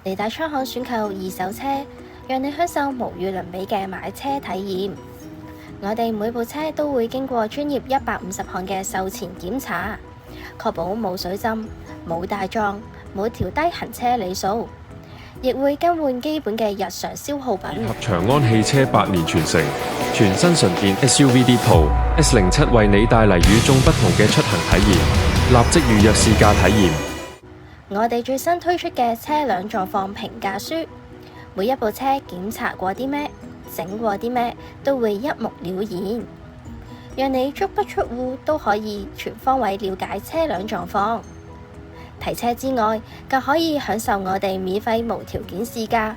利大倉行選購二手車，讓你享受無與倫比嘅買車體驗。我哋每部車都會經過專業150項嘅售前檢查，確保冇水浸、冇大撞、冇調低行車里數，亦會更換基本嘅日常消耗品。合長安汽車8年傳承，全新純電 SUV D-Pro S07為你帶嚟與眾不同嘅出行體驗，立即預約試駕體驗。我哋最新推出嘅車輛狀況評價書，每一部車檢查過啲咩、整過啲咩，都會一目了然，讓你足不出戶都可以全方位了解車輛狀況。提車之外，更可以享受我哋免費無條件試駕，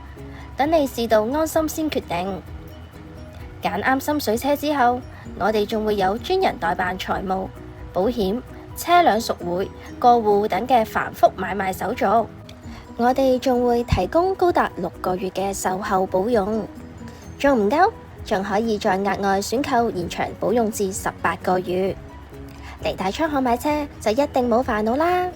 等你試到安心先決定。揀啱心水車之後，我哋仲會有專人代辦財務、保險、車輛贖回、過戶等嘅繁複買賣手續。我哋仲會提供高達6個月嘅售後保用，仲唔夠？仲可以再額外選購延長保用至18個月。利大倉行買車就一定冇煩惱啦！